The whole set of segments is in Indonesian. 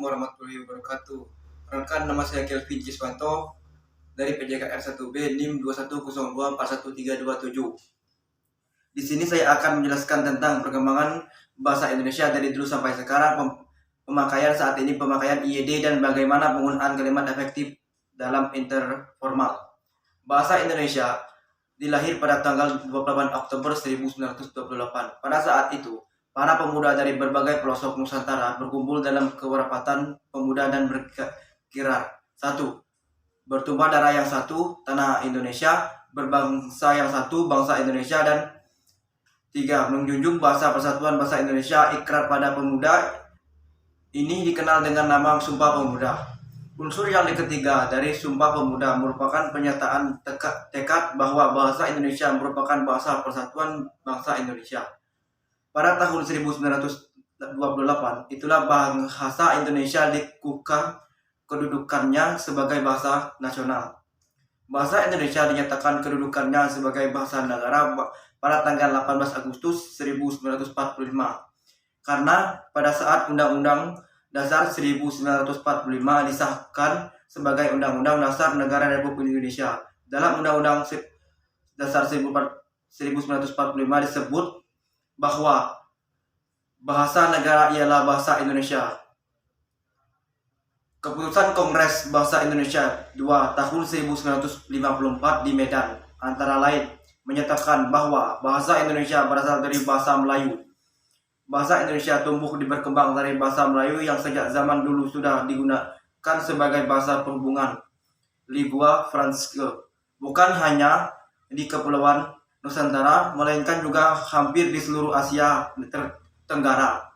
warahmatullahi wabarakatuh. Perkenalkan, nama saya Kelvin Ciswanto dari PJKR 1B NIM 21024137. Di sini saya akan menjelaskan tentang perkembangan bahasa Indonesia dari dulu sampai sekarang, pemakaian saat ini, pemakaian IED, dan bagaimana penggunaan kalimat efektif dalam interformal. Bahasa Indonesia dilahir pada tanggal 28 Oktober 1928. Pada saat itu, para pemuda dari berbagai pelosok Nusantara berkumpul dalam kewerapatan pemuda dan berkira 1. Bertumpah darah yang satu, tanah Indonesia, berbangsa yang satu, bangsa Indonesia, dan 3. Menjunjung bahasa persatuan bahasa Indonesia, ikrar pada pemuda. Ini dikenal dengan nama Sumpah Pemuda. Unsur yang ketiga dari Sumpah Pemuda merupakan pernyataan tekad bahwa bahasa Indonesia merupakan bahasa persatuan bangsa Indonesia. Pada tahun 1928, itulah bahasa Indonesia dikukuhkan kedudukannya sebagai bahasa nasional. Bahasa Indonesia dinyatakan kedudukannya sebagai bahasa negara pada tanggal 18 Agustus 1945. Karena pada saat Undang-Undang Dasar 1945 disahkan sebagai Undang-Undang Dasar Negara Republik Indonesia. Dalam Undang-Undang Dasar 1945 disebut bahwa bahasa negara ialah bahasa Indonesia. Keputusan Kongres Bahasa Indonesia 2 tahun 1954 di Medan antara lain menyatakan bahwa bahasa Indonesia berasal dari bahasa Melayu. Bahasa Indonesia tumbuh berkembang dari bahasa Melayu yang sejak zaman dulu sudah digunakan sebagai bahasa perhubungan. Liboa Franske. Bukan hanya di Kepulauan Nusantara, melainkan juga hampir di seluruh Asia Tenggara.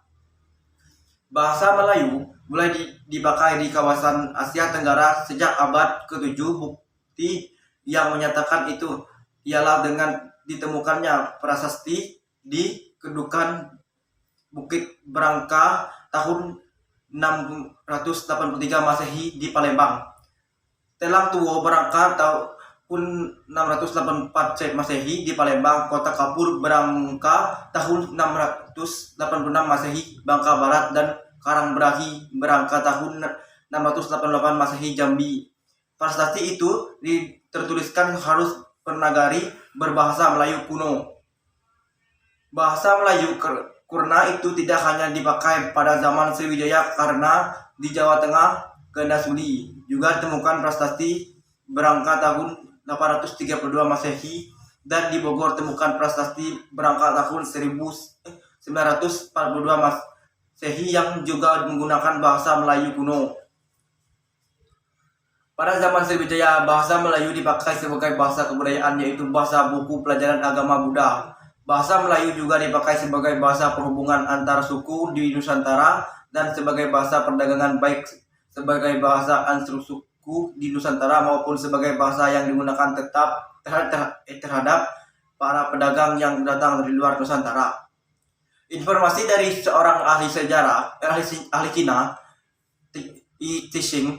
Bahasa Melayu mulai dipakai di kawasan Asia Tenggara sejak abad ke-7. Bukti yang menyatakan itu ialah dengan ditemukannya prasasti di Kedukan Bukit Berangka tahun 683 Masehi di Palembang. Telang Tuo Berangka tahun 684 Masehi di Palembang. Kota Kapur Berangka tahun 686 Masehi Bangka Barat, dan Karangbrahi Berangka tahun 688 Masehi Jambi. Prasasti itu tertuliskan harus Pernagari berbahasa Melayu kuno. Bahasa Melayu Kurna itu tidak hanya dipakai pada zaman Sriwijaya, karena di Jawa Tengah Kendasuli juga ditemukan prasasti Berangka tahun 832 Masehi, dan di Bogor temukan prasasti Berangka tahun 1942 Masehi yang juga menggunakan bahasa Melayu kuno. Pada zaman Sriwijaya, bahasa Melayu dipakai sebagai bahasa kebudayaan, yaitu bahasa buku pelajaran agama Buddha. Bahasa Melayu juga dipakai sebagai bahasa perhubungan antar suku di Nusantara dan sebagai bahasa perdagangan, baik sebagai bahasa antar suku di Nusantara maupun sebagai bahasa yang digunakan tetap terhadap para pedagang yang datang dari luar Nusantara. Informasi dari seorang ahli sejarah, ahli Cina, Yi Tixing,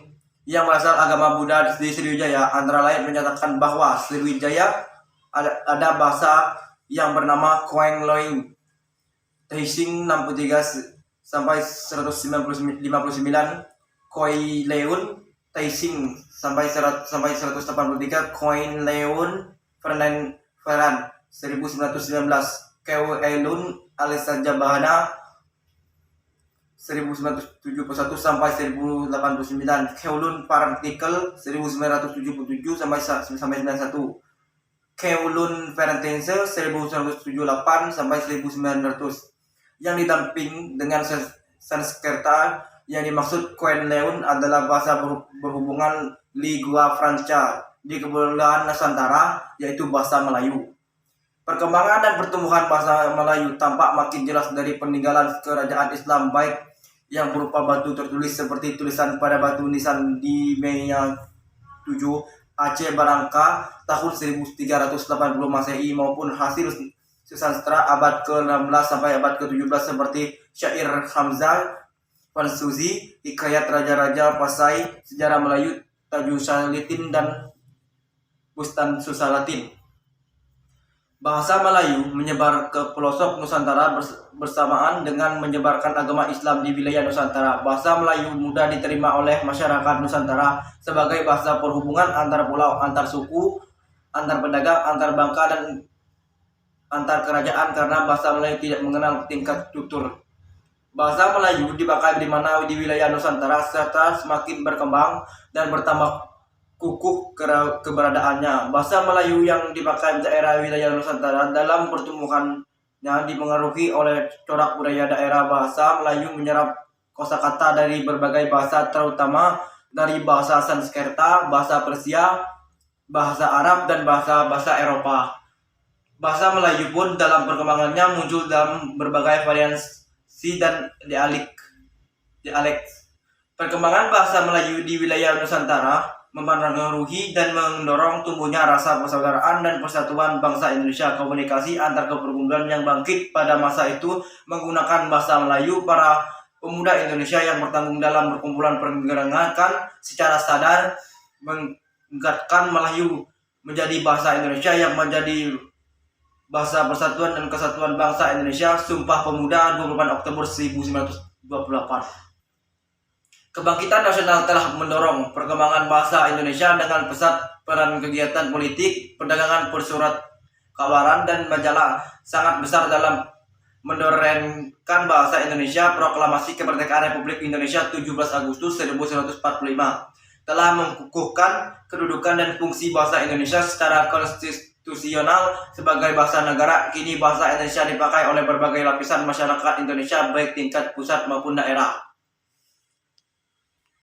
yang berasal agama Buddha di Sriwijaya, antara lain menyatakan bahwa Sriwijaya ada bahasa yang bernama Koeng Loing. Tixing 63 sampai 159, Koi Leun Tixing sampai 183, Koen Leun Fernan 1919, Keu Elun Alessa Bahana 1971 sampai 1089, Keulun Partikel 1977 sampai 91, Keulun Ferentense 1978 sampai 1900. Yang didamping dengan Sanskerta. Yang dimaksud Koen Leun adalah bahasa berhubungan Lingua Franca di Kepulauan Nusantara, yaitu bahasa Melayu. Perkembangan dan pertumbuhan bahasa Melayu tampak makin jelas dari peninggalan kerajaan Islam, baik yang berupa batu tertulis seperti tulisan pada batu nisan di Mea 7 Aceh Barangka tahun 1380 Masehi, maupun hasil sastra abad ke-16 sampai abad ke-17 seperti syair Hamzah Pansuzi, hikayat raja-raja Pasai, sejarah Melayu Tajusalitin, dan Bustan Susalatin. Bahasa Melayu menyebar ke pelosok Nusantara bersamaan dengan menyebarkan agama Islam di wilayah Nusantara. Bahasa Melayu mudah diterima oleh masyarakat Nusantara sebagai bahasa perhubungan antar pulau, antar suku, antar pedagang, antar bangsa, dan antar kerajaan karena bahasa Melayu tidak mengenal tingkat tutur. Bahasa Melayu dipakai di mana di wilayah Nusantara serta semakin berkembang dan bertambah kukuh keberadaannya. Bahasa Melayu yang dipakai di daerah wilayah Nusantara dalam pertumbuhannya dipengaruhi oleh corak budaya daerah. Bahasa Melayu menyerap kosakata dari berbagai bahasa, terutama dari bahasa Sanskerta, bahasa Persia, bahasa Arab, dan bahasa-bahasa Eropa. Bahasa Melayu pun dalam perkembangannya muncul dalam berbagai variasi dan dialek. Perkembangan bahasa Melayu di wilayah Nusantara mempengaruhi dan mendorong tumbuhnya rasa persaudaraan dan persatuan bangsa Indonesia. Komunikasi antar kepergumulan yang bangkit pada masa itu menggunakan bahasa Melayu. Para pemuda Indonesia yang bertanggung dalam perkumpulan pergerakan secara sadar mengangkatkan Melayu menjadi bahasa Indonesia yang menjadi bahasa persatuan dan kesatuan bangsa Indonesia. Sumpah Pemuda 28 Oktober 1928. Kebangkitan nasional telah mendorong perkembangan bahasa Indonesia dengan pesat peran kegiatan politik, perdagangan, persurat kabaran, dan majalah sangat besar dalam mendorengkan bahasa Indonesia. Proklamasi Kemerdekaan Republik Indonesia 17 Agustus 1945 telah mengukuhkan kedudukan dan fungsi bahasa Indonesia secara konstitusional sebagai bahasa negara. Kini bahasa Indonesia dipakai oleh berbagai lapisan masyarakat Indonesia baik tingkat pusat maupun daerah.